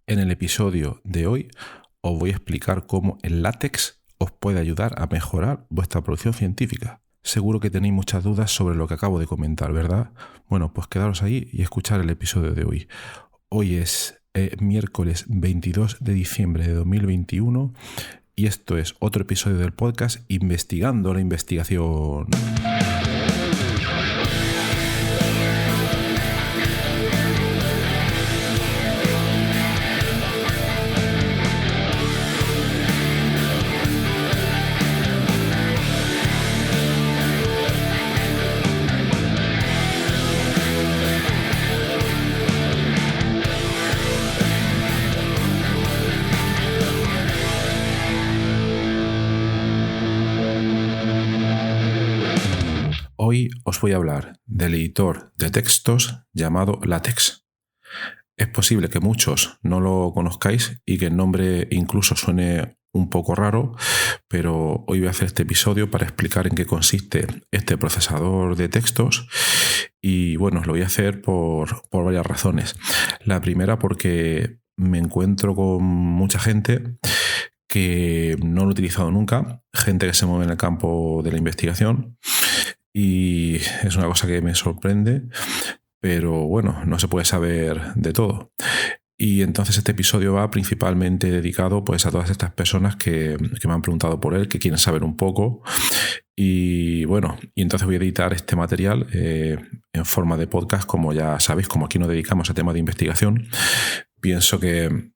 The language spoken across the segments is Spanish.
En el episodio de hoy os voy a explicar cómo el látex os puede ayudar a mejorar vuestra producción científica. Seguro que tenéis muchas dudas sobre lo que acabo de comentar, ¿verdad? Bueno, pues quedaros ahí y escuchar el episodio de hoy. Hoy es miércoles 22 de diciembre de 2021 y esto es otro episodio del podcast Investigando la Investigación. Hoy os voy a hablar del editor de textos llamado LaTeX. Es posible que muchos no lo conozcáis y que el nombre incluso suene un poco raro, pero hoy voy a hacer este episodio para explicar en qué consiste este procesador de textos y bueno, lo voy a hacer por varias razones. La primera porque me encuentro con mucha gente que no lo he utilizado nunca, gente que se mueve en el campo de la investigación. Y es una cosa que me sorprende, pero bueno, no se puede saber de todo. Y entonces este episodio va principalmente dedicado pues, a todas estas personas que me han preguntado por él, que quieren saber un poco. Y bueno, y entonces voy a editar este material en forma de podcast, como ya sabéis, como aquí nos dedicamos a temas de investigación. Pienso que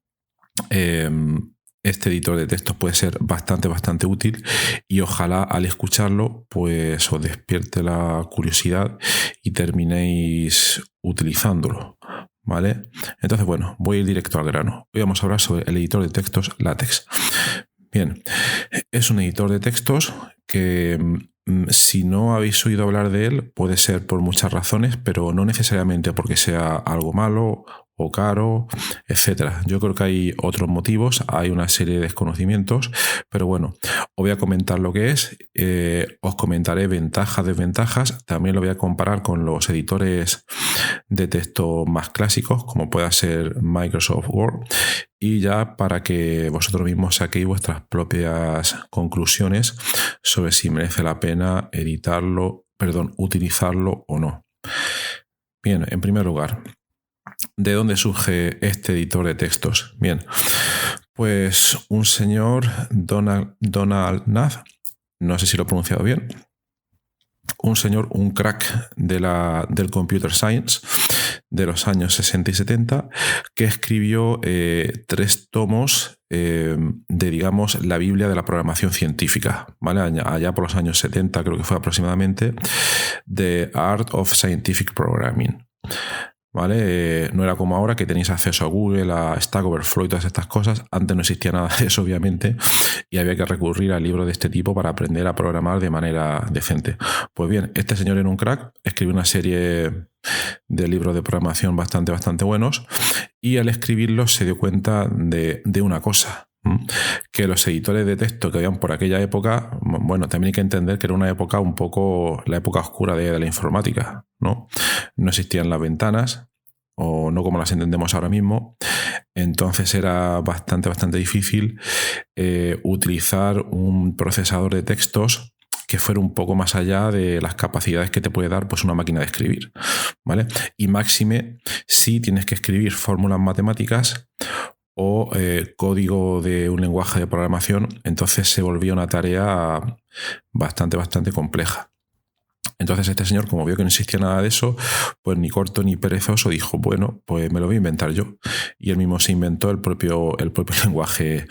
este editor de textos puede ser bastante útil y ojalá al escucharlo pues os despierte la curiosidad y terminéis utilizándolo, ¿vale? Entonces, bueno, voy a ir directo al grano. Hoy vamos a hablar sobre el editor de textos LaTeX. Bien, es un editor de textos que si no habéis oído hablar de él puede ser por muchas razones, pero no necesariamente porque sea algo malo o caro, etcétera. Yo creo que hay otros motivos, hay una serie de desconocimientos, pero bueno, os voy a comentar lo que es, os comentaré ventajas, desventajas, también lo voy a comparar con los editores de texto más clásicos, como pueda ser Microsoft Word, y ya para que vosotros mismos saquéis vuestras propias conclusiones sobre si merece la pena utilizarlo o no. Bien, en primer lugar, ¿de dónde surge este editor de textos? Bien, pues un señor, Donald Knapp, no sé si lo he pronunciado bien, un crack del computer science de los años 60 y 70, que escribió 3 tomos de, digamos, la Biblia de la programación científica, ¿vale? Allá por los años 70, creo que fue aproximadamente, The Art of Scientific Programming. ¿Vale? No era como ahora que tenéis acceso a Google, a Stack Overflow y todas estas cosas. Antes no existía nada de eso, obviamente, y había que recurrir a libros de este tipo para aprender a programar de manera decente. Pues bien, este señor era un crack, escribió una serie de libros de programación bastante buenos, y al escribirlos se dio cuenta de una cosa, que los editores de texto que habían por aquella época, bueno, también hay que entender que era una época un poco la época oscura de la informática, ¿no? No existían las ventanas, o no como las entendemos ahora mismo, entonces era bastante difícil utilizar un procesador de textos que fuera un poco más allá de las capacidades que te puede dar pues una máquina de escribir, ¿vale? Y máxime si tienes que escribir fórmulas matemáticas o código de un lenguaje de programación, entonces se volvía una tarea bastante compleja. Entonces este señor, como vio que no existía nada de eso, pues ni corto ni perezoso, dijo, bueno, pues me lo voy a inventar yo. Y él mismo se inventó el propio lenguaje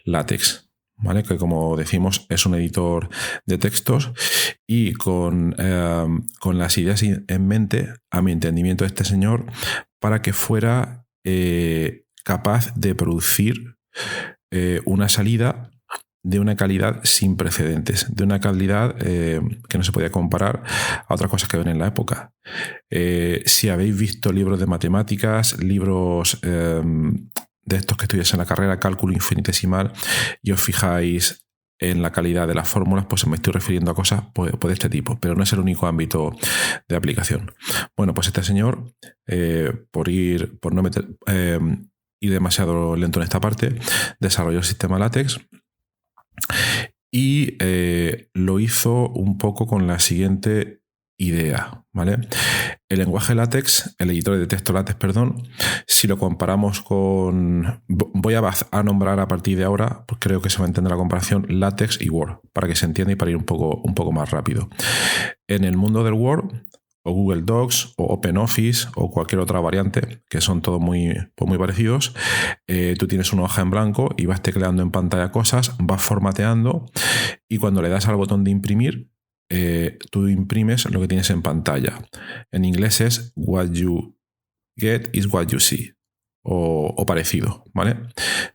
LaTeX, ¿vale? Que como decimos es un editor de textos y con las ideas en mente, a mi entendimiento de este señor, para que fuera capaz de producir una salida de una calidad sin precedentes, de una calidad que no se podía comparar a otras cosas que ven en la época. Si habéis visto libros de matemáticas, libros de estos que estudiáis en la carrera, cálculo infinitesimal, y os fijáis en la calidad de las fórmulas, pues me estoy refiriendo a cosas pues, de este tipo, pero no es el único ámbito de aplicación. Bueno, pues este señor, por no meter ir demasiado lento en esta parte, desarrolló el sistema LaTeX y lo hizo un poco con la siguiente idea, ¿vale? El lenguaje LaTeX, el editor de texto LaTeX, perdón, si lo comparamos con... Voy a nombrar a partir de ahora, pues creo que se va a entender la comparación, LaTeX y Word, para que se entienda y para ir un poco más rápido. En el mundo del Word, o Google Docs, o OpenOffice, o cualquier otra variante, que son todos muy parecidos, tú tienes una hoja en blanco y vas tecleando en pantalla cosas, vas formateando, y cuando le das al botón de imprimir, tú imprimes lo que tienes en pantalla. En inglés es what you get is what you see, o parecido, ¿vale?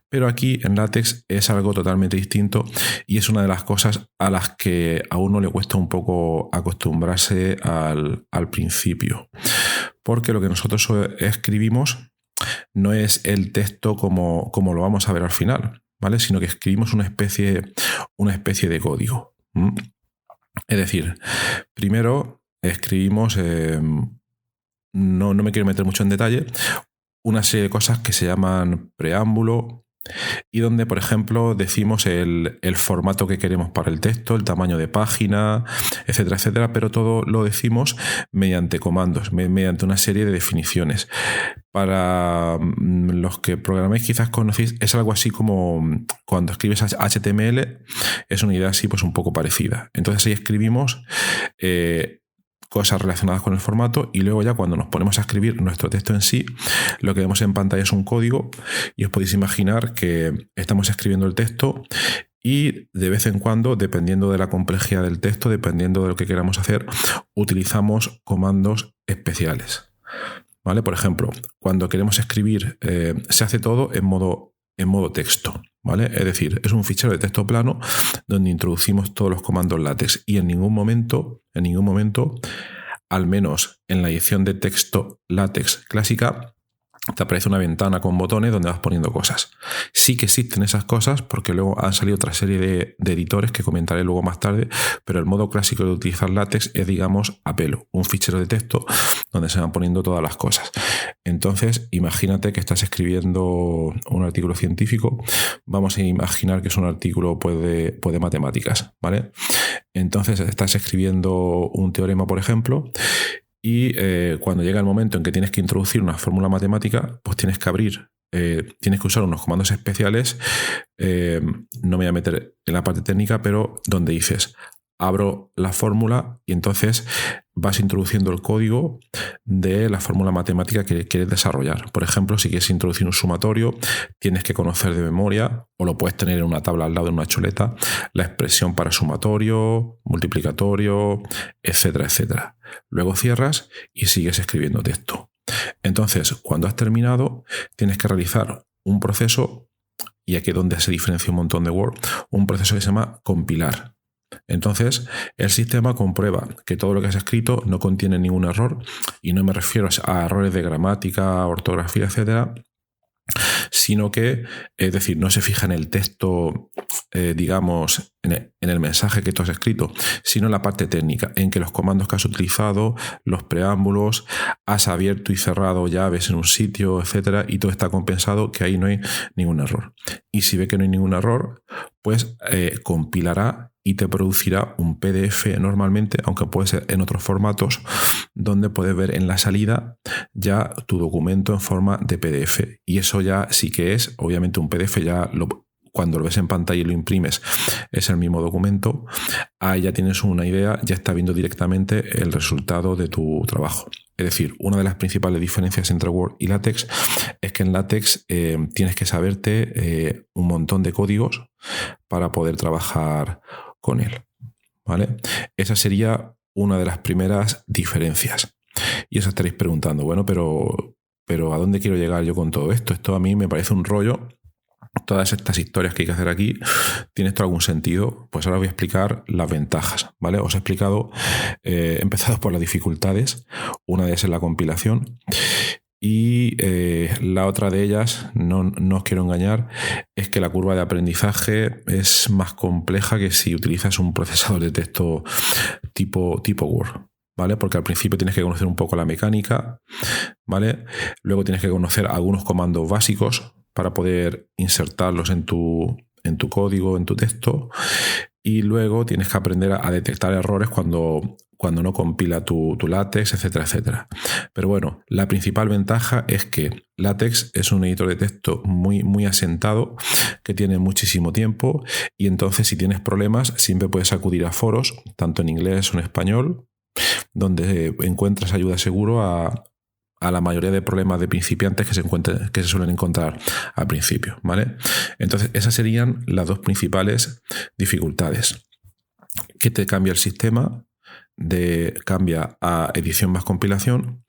Pero aquí en LaTeX es algo totalmente distinto y es una de las cosas a las que a uno le cuesta un poco acostumbrarse al principio, porque lo que nosotros escribimos no es el texto como lo vamos a ver al final, ¿vale? Sino que escribimos una especie de código. Es decir, primero escribimos, no me quiero meter mucho en detalle, una serie de cosas que se llaman preámbulo y donde, por ejemplo, decimos el formato que queremos para el texto, el tamaño de página, etcétera, etcétera, pero todo lo decimos mediante comandos, mediante una serie de definiciones. Para los que programáis quizás conocéis, es algo así como cuando escribes HTML, es una idea así pues un poco parecida. Entonces ahí escribimos cosas relacionadas con el formato y luego ya cuando nos ponemos a escribir nuestro texto en sí, lo que vemos en pantalla es un código y os podéis imaginar que estamos escribiendo el texto y de vez en cuando, dependiendo de la complejidad del texto, dependiendo de lo que queramos hacer, utilizamos comandos especiales, ¿vale? Por ejemplo, cuando queremos escribir, se hace todo en modo texto, ¿vale? Es decir, es un fichero de texto plano donde introducimos todos los comandos LaTeX y en ningún momento, al menos en la edición de texto LaTeX clásica, te aparece una ventana con botones donde vas poniendo cosas. Sí que existen esas cosas porque luego han salido otra serie de editores que comentaré luego más tarde, pero el modo clásico de utilizar LaTeX es, digamos, a pelo, un fichero de texto donde se van poniendo todas las cosas. Entonces, imagínate que estás escribiendo un artículo científico, vamos a imaginar que es un artículo pues de matemáticas, ¿vale? Entonces, estás escribiendo un teorema, por ejemplo, y cuando llega el momento en que tienes que introducir una fórmula matemática, pues tienes que tienes que usar unos comandos especiales, no me voy a meter en la parte técnica, pero donde dices, abro la fórmula y entonces vas introduciendo el código de la fórmula matemática que quieres desarrollar. Por ejemplo, si quieres introducir un sumatorio, tienes que conocer de memoria, o lo puedes tener en una tabla al lado de una chuleta, la expresión para sumatorio, multiplicatorio, etcétera, etcétera. Luego cierras y sigues escribiendo texto. Entonces, cuando has terminado, tienes que realizar un proceso, y aquí es donde se diferencia un montón de Word, un proceso que se llama compilar. Entonces, el sistema comprueba que todo lo que has escrito no contiene ningún error, y no me refiero a errores de gramática, ortografía, etcétera, sino que, es decir, no se fija en el texto, digamos, en el mensaje que tú has escrito, sino en la parte técnica, en que los comandos que has utilizado, los preámbulos, has abierto y cerrado llaves en un sitio, etcétera, y todo está compensado, que ahí no hay ningún error. Y si ve que no hay ningún error, pues compilará y te producirá un PDF normalmente, aunque puede ser en otros formatos, donde puedes ver en la salida ya tu documento en forma de PDF. Y eso ya sí que es, obviamente, un PDF, cuando lo ves en pantalla y lo imprimes, es el mismo documento. Ahí ya tienes una idea, ya está viendo directamente el resultado de tu trabajo. Es decir, una de las principales diferencias entre Word y LaTeX es que en LaTeX tienes que saberte un montón de códigos para poder trabajar con él, ¿vale? Esa sería una de las primeras diferencias. Y os estaréis preguntando, bueno, pero ¿a dónde quiero llegar yo con todo esto? Esto a mí me parece un rollo. Todas estas historias que hay que hacer aquí, ¿tiene esto algún sentido? Pues ahora voy a explicar las ventajas, ¿vale? Os he explicado, he empezado por las dificultades. Una de ellas es la compilación. Y la otra de ellas, no os quiero engañar, es que la curva de aprendizaje es más compleja que si utilizas un procesador de texto tipo Word, ¿vale? Porque al principio tienes que conocer un poco la mecánica, ¿vale? Luego tienes que conocer algunos comandos básicos, para poder insertarlos en tu código, en tu texto, y luego tienes que aprender a detectar errores cuando no compila tu LaTeX, etcétera, etcétera. Pero bueno, la principal ventaja es que LaTeX es un editor de texto muy, muy asentado, que tiene muchísimo tiempo, y entonces si tienes problemas siempre puedes acudir a foros, tanto en inglés o en español, donde encuentras ayuda seguro a la mayoría de problemas de principiantes que se suelen encontrar al principio, ¿vale? Entonces, esas serían las dos principales dificultades. Que te cambia el sistema, cambia a edición más compilación,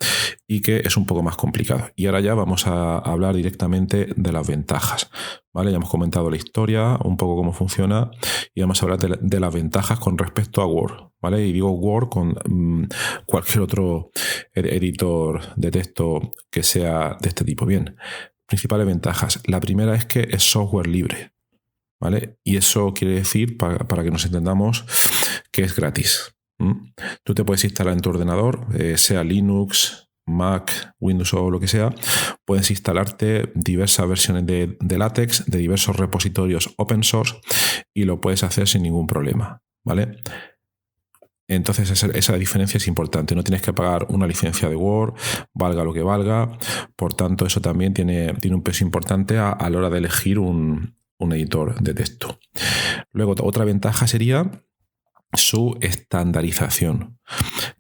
y que es un poco más complicado. Y ahora ya vamos a hablar directamente de las ventajas, ¿vale? Ya hemos comentado la historia, un poco cómo funciona, y vamos a hablar de las ventajas con respecto a Word, ¿vale? Y digo Word con cualquier otro editor de texto que sea de este tipo. Bien, principales ventajas. La primera es que es software libre, ¿vale? Y eso quiere decir, para que nos entendamos, que es gratis. Tú te puedes instalar en tu ordenador, sea Linux, Mac, Windows o lo que sea, puedes instalarte diversas versiones de LaTeX, de diversos repositorios open source, y lo puedes hacer sin ningún problema, ¿vale? Entonces esa diferencia es importante. No tienes que pagar una licencia de Word, valga lo que valga. Por tanto, eso también tiene un peso importante a la hora de elegir un editor de texto. Luego, otra ventaja sería su estandarización.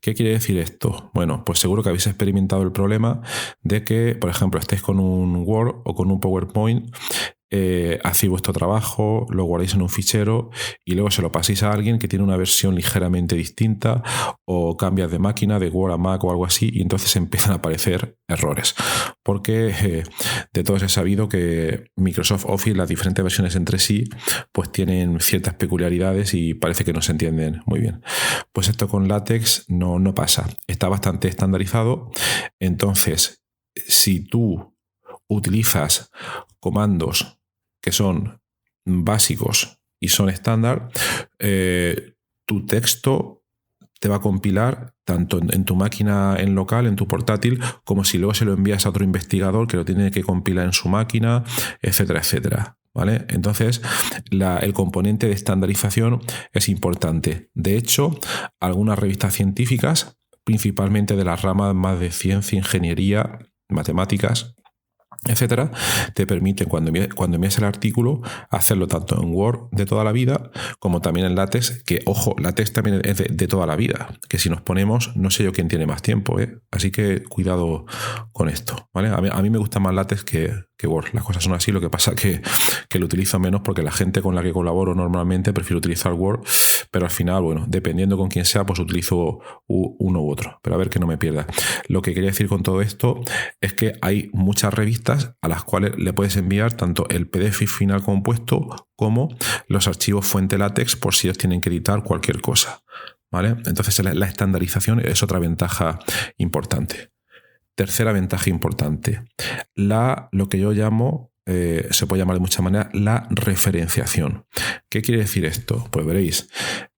¿Qué quiere decir esto? Bueno, pues seguro que habéis experimentado el problema de que, por ejemplo, estéis con un Word o con un PowerPoint, hacéis vuestro trabajo, lo guardáis en un fichero y luego se lo paséis a alguien que tiene una versión ligeramente distinta, o cambias de máquina, de Word a Mac o algo así, y entonces empiezan a aparecer errores. Porque de todos es sabido que Microsoft Office, las diferentes versiones entre sí, pues tienen ciertas peculiaridades y parece que no se entienden muy bien. Pues esto con LaTeX no pasa. Está bastante estandarizado. Entonces, si tú utilizas comandos que son básicos y son estándar, tu texto te va a compilar tanto en tu máquina en local, en tu portátil, como si luego se lo envías a otro investigador que lo tiene que compilar en su máquina, etcétera, etcétera, ¿vale? Entonces, el componente de estandarización es importante. De hecho, algunas revistas científicas, principalmente de las ramas más de ciencia, ingeniería, matemáticas, etcétera, te permiten, cuando envías el artículo, hacerlo tanto en Word de toda la vida como también en LaTeX, que, ojo, LaTeX también es de toda la vida, que si nos ponemos, no sé yo quién tiene más tiempo, ¿eh? Así que cuidado con esto, ¿vale? A mí me gusta más LaTeX que Word. Las cosas son así, lo que pasa que lo utilizo menos porque la gente con la que colaboro normalmente prefiere utilizar Word, pero al final, bueno, dependiendo con quién sea, pues utilizo uno u otro, pero a ver que no me pierda. Lo que quería decir con todo esto es que hay muchas revistas a las cuales le puedes enviar tanto el PDF final compuesto como los archivos fuente LaTeX, por si ellos tienen que editar cualquier cosa, ¿vale? Entonces la estandarización es otra ventaja importante. Tercera ventaja importante, lo que yo llamo, se puede llamar de muchas maneras, la referenciación. ¿Qué quiere decir esto? Pues veréis,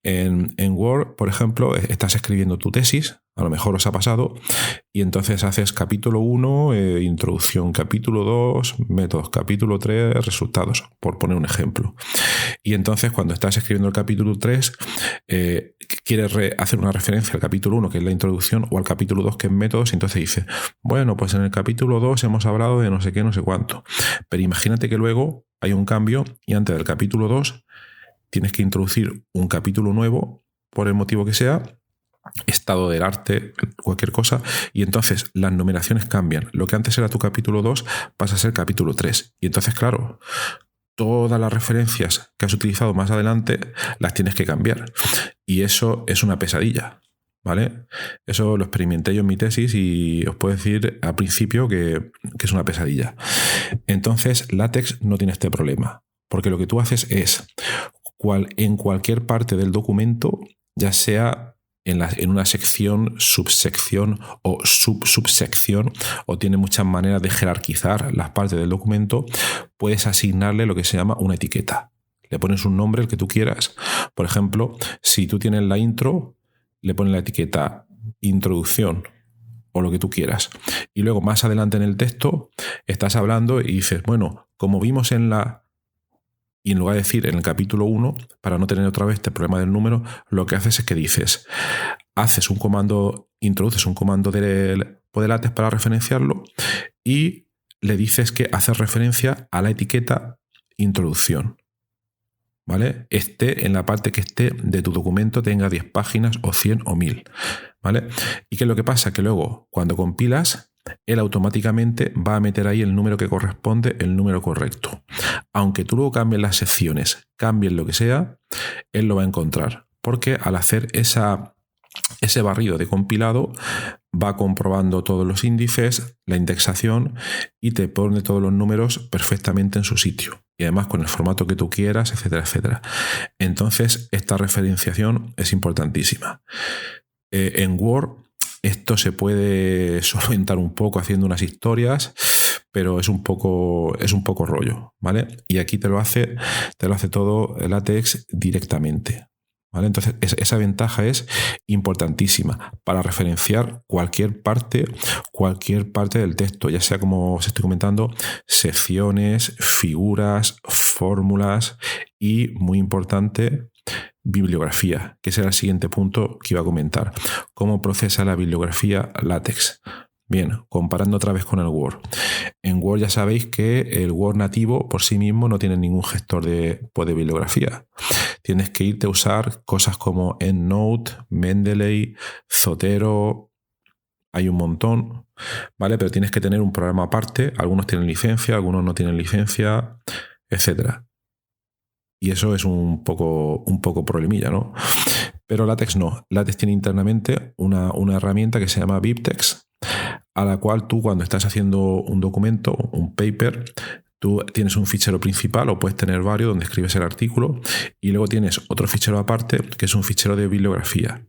en Word, por ejemplo, estás escribiendo tu tesis, a lo mejor os ha pasado, y entonces haces capítulo 1, introducción, capítulo 2, métodos, capítulo 3, resultados, por poner un ejemplo. Y entonces cuando estás escribiendo el capítulo 3, quieres hacer una referencia al capítulo 1, que es la introducción, o al capítulo 2, que es métodos, y entonces dices, bueno, pues en el capítulo 2 hemos hablado de no sé qué, no sé cuánto. Pero imagínate que luego hay un cambio y antes del capítulo 2 tienes que introducir un capítulo nuevo, por el motivo que sea, estado del arte, cualquier cosa, y entonces las numeraciones cambian. Lo que antes era tu capítulo 2 pasa a ser capítulo 3. Y entonces, claro, todas las referencias que has utilizado más adelante las tienes que cambiar. Y eso es una pesadilla, ¿vale? Eso lo experimenté yo en mi tesis y os puedo decir al principio que es una pesadilla. Entonces, LaTeX no tiene este problema, porque lo que tú haces es, en cualquier parte del documento, ya sea en una sección, subsección o subsección, o tiene muchas maneras de jerarquizar las partes del documento, puedes asignarle lo que se llama una etiqueta. Le pones un nombre, el que tú quieras. Por ejemplo, si tú tienes la intro, le pones la etiqueta introducción o lo que tú quieras. Y luego más adelante en el texto estás hablando y dices, bueno, como vimos y en lugar de decir en el capítulo 1, para no tener otra vez este problema del número, lo que haces es que dices, introduces un comando de LaTeX para referenciarlo y le dices que hace referencia a la etiqueta introducción. ¿Vale? En la parte que esté de tu documento tenga 10 páginas o 100 o 1000. ¿Vale? ¿Y qué es lo que pasa? Que luego, cuando compilas, él automáticamente va a meter ahí el número que corresponde, el número correcto. Aunque tú luego cambies las secciones, cambies lo que sea, él lo va a encontrar. Porque al hacer ese barrido de compilado, va comprobando todos los índices, la indexación y te pone todos los números perfectamente en su sitio. Y además con el formato que tú quieras, etcétera, etcétera. Entonces, esta referenciación es importantísima. En Word, esto se puede solventar un poco haciendo unas historias, pero es un poco rollo, ¿vale? Y aquí te lo hace todo LaTeX directamente. ¿Vale? Entonces, esa ventaja es importantísima para referenciar cualquier parte del texto, ya sea, como os estoy comentando, secciones, figuras, fórmulas y, muy importante, bibliografía, que será el siguiente punto que iba a comentar. ¿Cómo procesa la bibliografía LaTeX? Bien, comparando otra vez con el Word. En Word ya sabéis que el Word nativo por sí mismo no tiene ningún gestor de bibliografía. Tienes que irte a usar cosas como EndNote, Mendeley, Zotero, hay un montón, ¿vale? Pero tienes que tener un programa aparte. Algunos tienen licencia, algunos no tienen licencia, etc. Y eso es un poco problemilla, ¿no? Pero LaTeX no. LaTeX tiene internamente una herramienta que se llama BibTeX, a la cual tú, cuando estás haciendo un documento, un paper, tú tienes un fichero principal o puedes tener varios donde escribes el artículo y luego tienes otro fichero aparte que es un fichero de bibliografía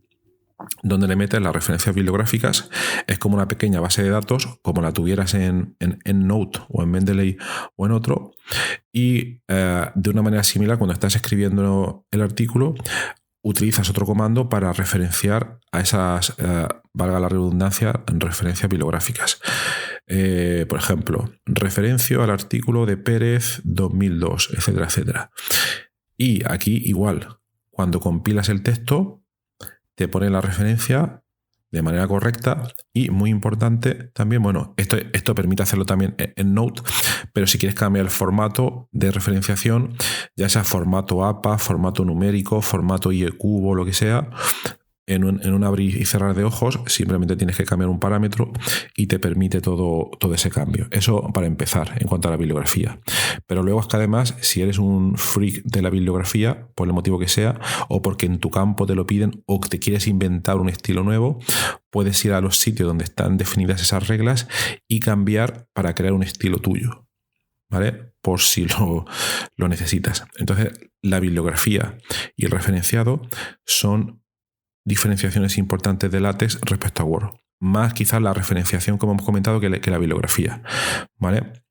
donde le metes las referencias bibliográficas. Es como una pequeña base de datos como la tuvieras en EndNote o en Mendeley o en otro, y de una manera similar, cuando estás escribiendo el artículo, utilizas otro comando para referenciar a esas, valga la redundancia, referencias bibliográficas. Por ejemplo, referencio al artículo de Pérez 2002, etcétera, etcétera. Y aquí igual, cuando compilas el texto, te pone la referencia de manera correcta y, muy importante también, bueno, esto permite hacerlo también en Note, pero si quieres cambiar el formato de referenciación, ya sea formato APA, formato numérico, formato IEcubo, lo que sea, en un abrir y cerrar de ojos, simplemente tienes que cambiar un parámetro y te permite todo ese cambio. Eso para empezar en cuanto a la bibliografía. Pero luego es que además, si eres un freak de la bibliografía, por el motivo que sea, o porque en tu campo te lo piden, o te quieres inventar un estilo nuevo, puedes ir a los sitios donde están definidas esas reglas y cambiar para crear un estilo tuyo, ¿vale? Por si lo necesitas. Entonces, la bibliografía y el referenciado son diferenciaciones importantes de LaTeX respecto a Word. Más quizás la referenciación, como hemos comentado, que la bibliografía, ¿vale?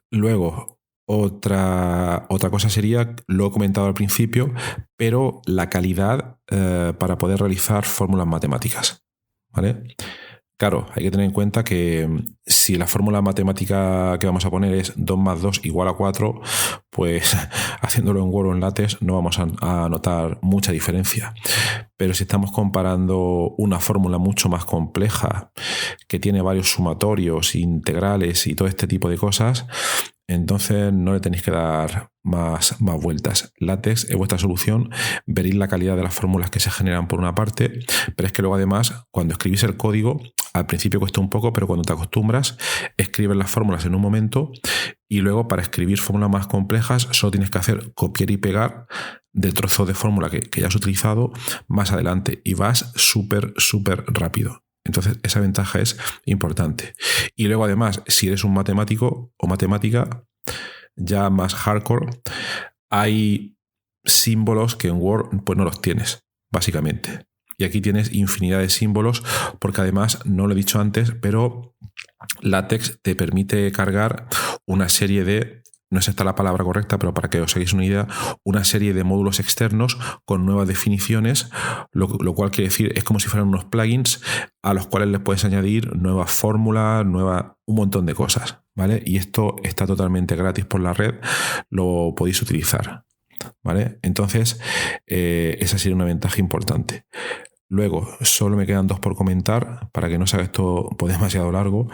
Luego, otra cosa sería, lo he comentado al principio, pero la calidad para poder realizar fórmulas matemáticas, ¿vale? Claro, hay que tener en cuenta que si la fórmula matemática que vamos a poner es 2 más 2 igual a 4, pues haciéndolo en Word o en LaTeX no vamos a notar mucha diferencia. Pero si estamos comparando una fórmula mucho más compleja, que tiene varios sumatorios, integrales y todo este tipo de cosas, entonces no le tenéis que dar más vueltas. LaTeX es vuestra solución. Veréis la calidad de las fórmulas que se generan por una parte, pero es que luego además, cuando escribís el código, al principio cuesta un poco, pero cuando te acostumbras, escribes las fórmulas en un momento y luego, para escribir fórmulas más complejas, solo tienes que hacer copiar y pegar del trozo de fórmula que ya has utilizado más adelante y vas súper rápido. Entonces, esa ventaja es importante. Y luego, además, si eres un matemático o matemática ya más hardcore, hay símbolos que en Word pues no los tienes, básicamente. Y aquí tienes infinidad de símbolos, porque además, no lo he dicho antes, pero LaTeX te permite cargar una serie de no es esta la palabra correcta, pero para que os hagáis una idea, una serie de módulos externos con nuevas definiciones, lo cual quiere decir, es como si fueran unos plugins a los cuales les puedes añadir nuevas fórmulas, un montón de cosas, ¿vale? Y esto está totalmente gratis por la red, lo podéis utilizar, ¿vale? Entonces, esa sería una ventaja importante. Luego, solo me quedan 2 por comentar, para que no se haga esto demasiado largo.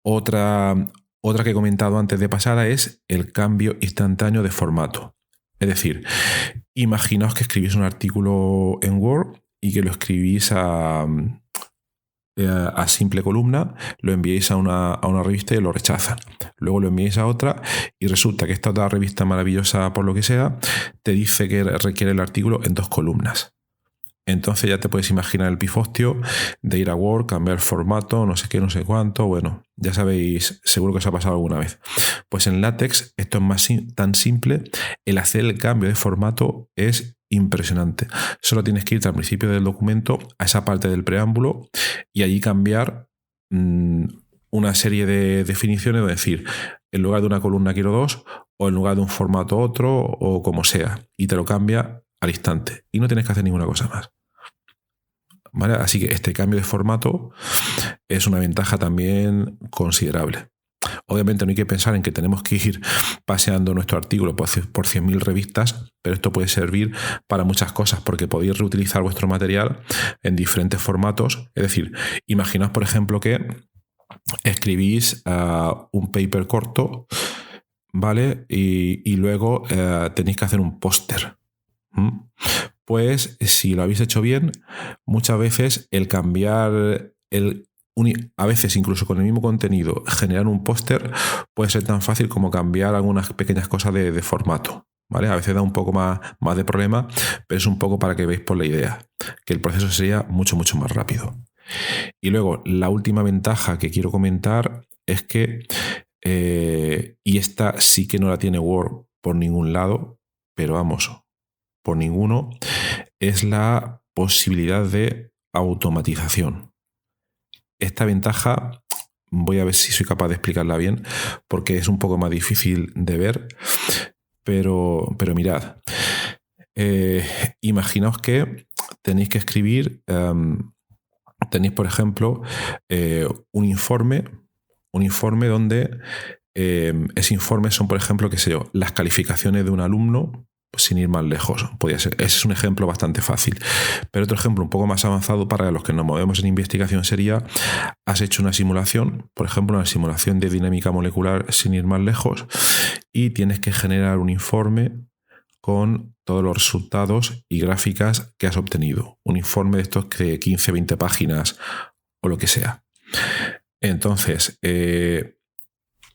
Otra que he comentado antes de pasada es el cambio instantáneo de formato. Es decir, imaginaos que escribís un artículo en Word y que lo escribís a simple columna, lo enviáis a una revista y lo rechazan. Luego lo enviáis a otra y resulta que esta otra revista maravillosa, por lo que sea, te dice que requiere el artículo en 2 columnas. Entonces ya te puedes imaginar el pifostio de ir a Word, cambiar formato, no sé qué, no sé cuánto. Bueno, ya sabéis, seguro que os ha pasado alguna vez. Pues en LaTeX esto es tan simple. El hacer el cambio de formato es impresionante. Solo tienes que irte al principio del documento, a esa parte del preámbulo, y allí cambiar una serie de definiciones, es decir, en lugar de una columna quiero 2, o en lugar de un formato otro, o como sea, y te lo cambia al instante. Y no tienes que hacer ninguna cosa más. ¿Vale? Así que este cambio de formato es una ventaja también considerable. Obviamente no hay que pensar en que tenemos que ir paseando nuestro artículo por 100.000 revistas, pero esto puede servir para muchas cosas, porque podéis reutilizar vuestro material en diferentes formatos. Es decir, imaginaos, por ejemplo, que escribís un paper corto, ¿vale? Y luego tenéis que hacer un póster. Pues si lo habéis hecho bien, muchas veces el cambiar a veces incluso con el mismo contenido, generar un póster puede ser tan fácil como cambiar algunas pequeñas cosas de formato, ¿vale? A veces da un poco más de problema, pero es un poco para que veáis por la idea, que el proceso sería mucho, mucho más rápido. Y luego, la última ventaja que quiero comentar es que, y esta sí que no la tiene Word por ningún lado, pero vamos, por ninguno, es la posibilidad de automatización. Esta ventaja, voy a ver si soy capaz de explicarla bien, porque es un poco más difícil de ver, pero mirad. Imaginaos que tenéis que escribir, tenéis, por ejemplo, un informe donde ese informe son, por ejemplo, qué sé yo, las calificaciones de un alumno, sin ir más lejos, podría ser. Ese es un ejemplo bastante fácil. Pero otro ejemplo un poco más avanzado para los que nos movemos en investigación sería: has hecho una simulación, por ejemplo, una simulación de dinámica molecular sin ir más lejos, y tienes que generar un informe con todos los resultados y gráficas que has obtenido. Un informe de estos de 15, 20 páginas o lo que sea. Entonces,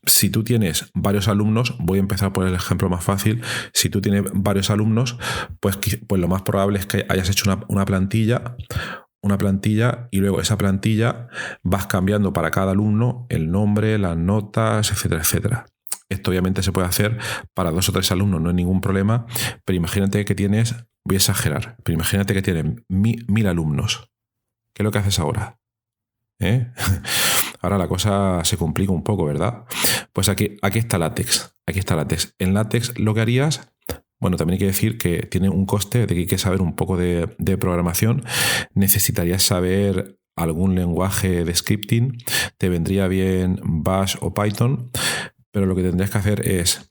si tú tienes varios alumnos, voy a empezar por el ejemplo más fácil. Si tú tienes varios alumnos, pues lo más probable es que hayas hecho una plantilla, y luego esa plantilla vas cambiando para cada alumno el nombre, las notas, etcétera, etcétera. Esto obviamente se puede hacer para 2 o 3 alumnos, no hay ningún problema, pero imagínate que tienes, voy a exagerar, pero imagínate que tienen 1.000 alumnos. ¿Qué es lo que haces ahora? Ahora la cosa se complica un poco, ¿verdad? Pues aquí está LaTeX. En LaTeX lo que harías, bueno, también hay que decir que tiene un coste de que hay que saber un poco de programación. Necesitarías saber algún lenguaje de scripting. Te vendría bien Bash o Python, pero lo que tendrías que hacer es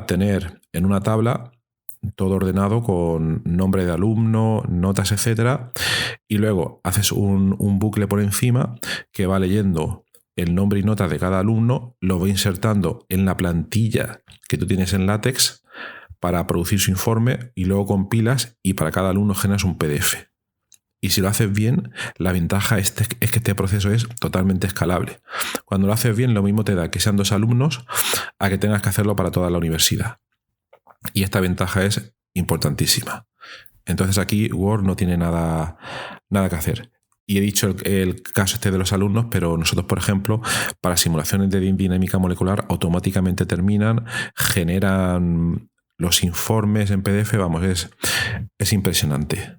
tener en una tabla todo ordenado con nombre de alumno, notas, etcétera, y luego haces un bucle por encima que va leyendo el nombre y notas de cada alumno, lo va insertando en la plantilla que tú tienes en LaTeX para producir su informe, y luego compilas y para cada alumno generas un PDF. Y si lo haces bien, la ventaja es que este proceso es totalmente escalable. Cuando lo haces bien, lo mismo te da que sean 2 alumnos a que tengas que hacerlo para toda la universidad. Y esta ventaja es importantísima. Entonces aquí Word no tiene nada que hacer. Y he dicho el caso de los alumnos, pero nosotros, por ejemplo, para simulaciones de dinámica molecular, automáticamente generan los informes en PDF. Vamos, es impresionante,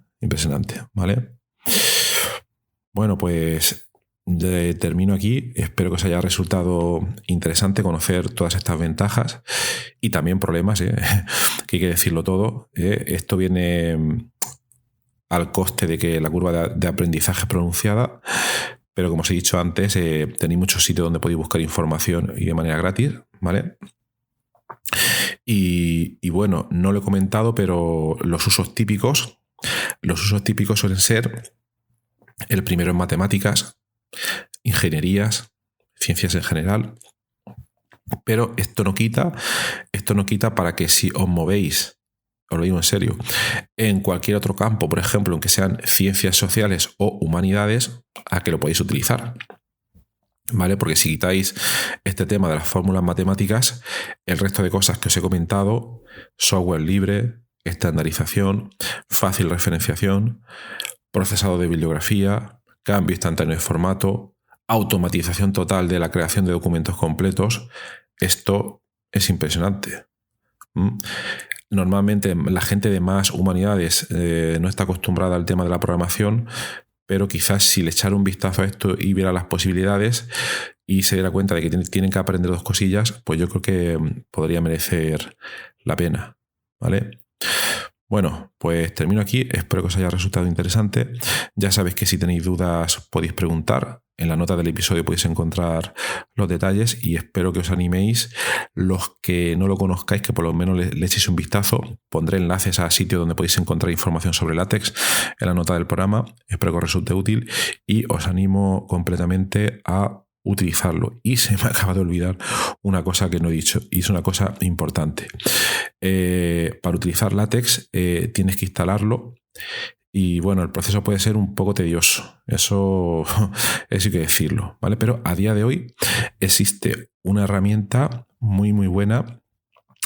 ¿vale? Bueno, pues termino aquí. Espero que os haya resultado interesante conocer todas estas ventajas y también problemas, que hay que decirlo todo. Esto viene al coste de que la curva de aprendizaje es pronunciada, pero como os he dicho antes, tenéis muchos sitios donde podéis buscar información y de manera gratis, ¿vale? Y bueno, no lo he comentado, pero los usos típicos suelen ser el primero en matemáticas, ingenierías, ciencias en general, pero esto no quita para que si os movéis, os lo digo en serio, en cualquier otro campo, por ejemplo, aunque sean ciencias sociales o humanidades, a que lo podéis utilizar, ¿vale? Porque si quitáis este tema de las fórmulas matemáticas, el resto de cosas que os he comentado, software libre, estandarización, fácil referenciación, procesado de bibliografía, cambio instantáneo de formato, automatización total de la creación de documentos completos, esto es impresionante. Normalmente la gente de más humanidades no está acostumbrada al tema de la programación, pero quizás si le echara un vistazo a esto y viera las posibilidades y se diera cuenta de que tienen que aprender dos cosillas, pues yo creo que podría merecer la pena, ¿vale? Bueno, pues termino aquí. Espero que os haya resultado interesante. Ya sabéis que si tenéis dudas podéis preguntar. En la nota del episodio podéis encontrar los detalles y espero que os animéis. Los que no lo conozcáis, que por lo menos le echéis un vistazo. Pondré enlaces a sitios donde podéis encontrar información sobre LaTeX en la nota del programa. Espero que os resulte útil y os animo completamente a utilizarlo. Y se me acaba de olvidar una cosa que no he dicho y es una cosa importante. Para utilizar LaTeX tienes que instalarlo y bueno, el proceso puede ser un poco tedioso, eso hay que decirlo, ¿vale? Pero a día de hoy existe una herramienta muy buena,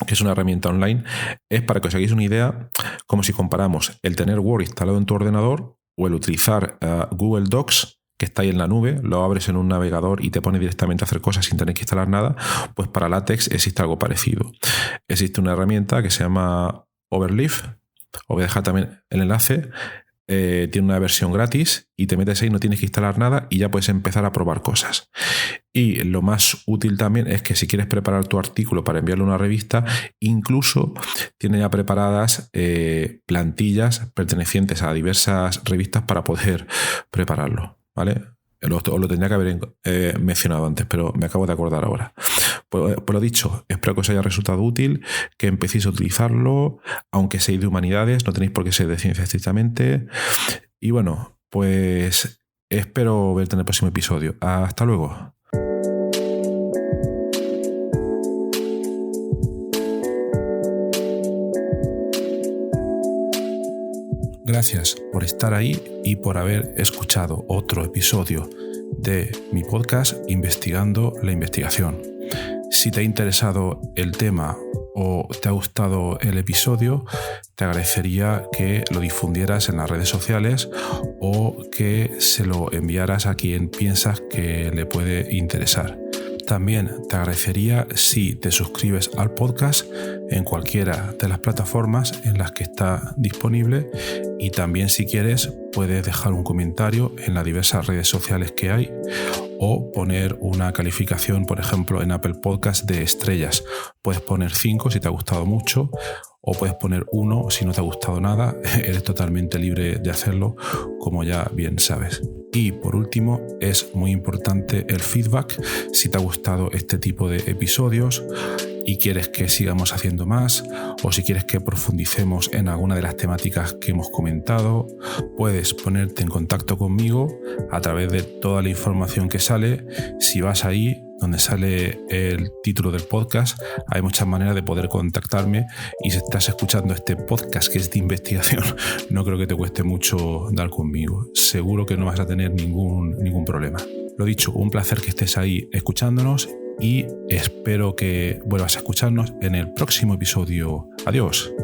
que es una herramienta online. Es para que os hagáis una idea, como si comparamos el tener Word instalado en tu ordenador o el utilizar Google Docs, que está ahí en la nube, lo abres en un navegador y te pone directamente a hacer cosas sin tener que instalar nada. Pues para LaTeX existe algo parecido. Existe una herramienta que se llama Overleaf. Os voy a dejar también el enlace. Tiene una versión gratis y te metes ahí, no tienes que instalar nada y ya puedes empezar a probar cosas. Y lo más útil también es que si quieres preparar tu artículo para enviarlo a una revista, incluso tiene ya preparadas plantillas pertenecientes a diversas revistas para poder prepararlo, ¿vale? Os lo tendría que haber mencionado antes, pero me acabo de acordar ahora. Pues lo dicho, espero que os haya resultado útil, que empecéis a utilizarlo, aunque seáis de humanidades, no tenéis por qué ser de ciencia estrictamente. Y bueno, pues espero verte en el próximo episodio. Hasta luego. Gracias por estar ahí y por haber escuchado otro episodio de mi podcast Investigando la Investigación. Si te ha interesado el tema o te ha gustado el episodio, te agradecería que lo difundieras en las redes sociales o que se lo enviaras a quien piensas que le puede interesar. También te agradecería si te suscribes al podcast en cualquiera de las plataformas en las que está disponible y también si quieres puedes dejar un comentario en las diversas redes sociales que hay o poner una calificación, por ejemplo en Apple Podcast de estrellas. Puedes poner 5 si te ha gustado mucho o puedes poner 1 si no te ha gustado nada. Eres totalmente libre de hacerlo, como ya bien sabes. Y por último, es muy importante el feedback. Si te ha gustado este tipo de episodios y quieres que sigamos haciendo más, o si quieres que profundicemos en alguna de las temáticas que hemos comentado, puedes ponerte en contacto conmigo a través de toda la información que sale. Si vas ahí donde sale el título del podcast, hay muchas maneras de poder contactarme, y si estás escuchando este podcast que es de investigación, no creo que te cueste mucho dar conmigo. Seguro que no vas a tener ningún problema. Lo dicho, un placer que estés ahí escuchándonos y espero que vuelvas a escucharnos en el próximo episodio. Adiós.